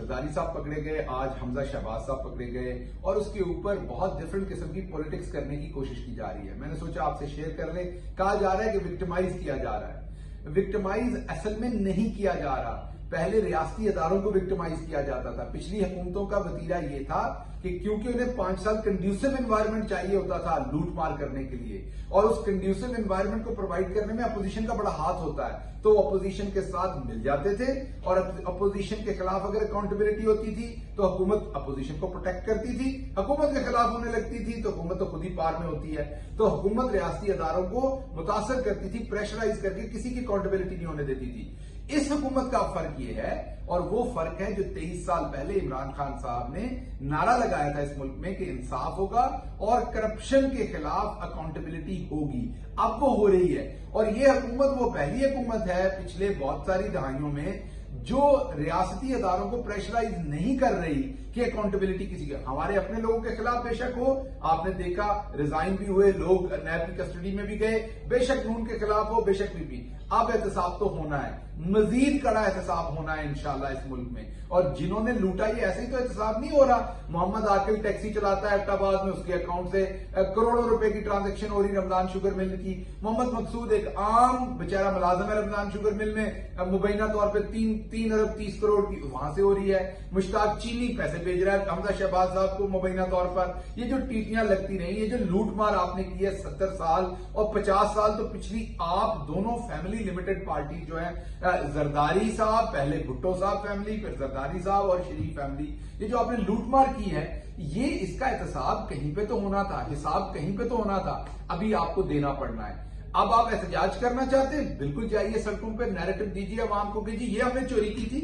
जरदारी साहब पकड़े गए, आज हमजा शहबाज साहब पकड़े गए और उसके ऊपर बहुत डिफरेंट किस्म की पॉलिटिक्स करने की कोशिश की जा रही है। मैंने सोचा आपसे शेयर कर ले। कहा जा रहा है कि विक्टिमाइज किया जा रहा है। विक्टिमाइज असल में नहीं किया जा रहा। पहले रियासती अदारों को विक्टिमाइज किया जाता था। पिछली हुकूमतों का वतीरा यह था कि क्योंकि उन्हें 5 साल कंड्यूसिव एनवायरनमेंट चाहिए होता था लूट मार करने के लिए, और उस कंड्यूसिव एनवायरनमेंट को प्रोवाइड करने में अपोजिशन का बड़ा हाथ होता है, तो अपोजिशन के साथ मिल जाते थे और अपोजिशन के खिलाफ अगर अकाउंटेबिलिटी होती थी तो हुकूमत अपोजिशन को प्रोटेक्ट करती थी। हुकूमत के खिलाफ होने लगती थी तो हुकूमत तो खुद ही पार में होती है। तो हुकूमत रियासती अदारों को मुतासर करती थी, प्रेशराइज करके, किसी की अकाउंटेबिलिटी नहीं होने देती थी। इस हुकूमत का फर्क यह है, और वो फर्क है जो 23 साल पहले इमरान खान साहब ने नारा लगाया था इस मुल्क में कि इंसाफ होगा और करप्शन के खिलाफ अकाउंटेबिलिटी होगी। अब वो हो रही है, और ये हुकूमत वो पहली हुकूमत है पिछले बहुत सारी दहाइयों में जो रियासती अदारों को प्रेशराइज नहीं कर रही कि अकाउंटेबिलिटी किसी का। हमारे अपने लोगों के खिलाफ बेशक हो, आपने देखा रिजाइन भी हुए लोग, नैब की कस्टडी में भी गए, बेशक नून के खिलाफ हो, बेशक भी। अब एहतसाब तो होना है, मजीद कड़ा एहतसाब होना है इंशाल्लाह इस मुल्क में। और जिन्होंने लूटा, ये ऐसे ही तो एहतसाब नहीं हो रहा। मोहम्मद आकिल टैक्सी चलाता है एबटाबाद में, उसके अकाउंट से करोड़ों रुपए की ट्रांजैक्शन हो रही रमजान शुगर मिल की। मोहम्मद मकसूद एक आम बेचारा मुलाजिम है रमजान शुगर मिल में, मुबैना तौर पर 3 अरब 30 करोड़ की वहां से हो रही है। मुश्ताक चीनी पैसे भेज रहा है हमजा शहबाज साहब को मुबैना तौर पर। ये जो टीटियां लगती रही, ये जो लूट मार आपने की है 70 साल और 50 साल, तो पिछली आप दोनों फैमिली लिमिटेड पार्टी जो है, जरदारी साहब, पहले भुट्टो साहब फैमिली, फिर जरदारी साहब और शरीफ फैमिली, ये जो आपने लूटमार की है, ये इसका एहतसाब कहीं पे तो होना था, हिसाब कहीं पे तो होना था। अभी आपको देना पड़ना है। अब आप एहतजाज करना चाहते हैं, बिल्कुल जाइए सड़कों पे, नैरेटिव दीजिए, आवाम को कीजिए ये हमने चोरी की थी,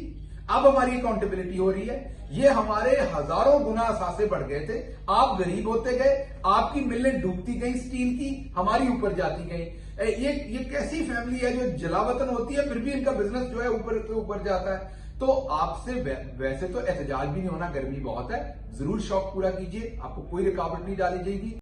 अब हमारी अकाउंटेबिलिटी हो रही है। ये हमारे हजारों गुना असासे बढ़ गए थे, आप गरीब होते गए, आपकी मिलें डूबती गई स्टील की, हमारी ऊपर जाती गई। ये कैसी फैमिली है जो जलावतन होती है फिर भी इनका बिजनेस जो है ऊपर के ऊपर जाता है। तो आपसे वैसे तो एहतजाज भी नहीं होना, गर्मी बहुत है, जरूर शौक पूरा कीजिए, आपको कोई रुकावट नहीं डाली जाएगी।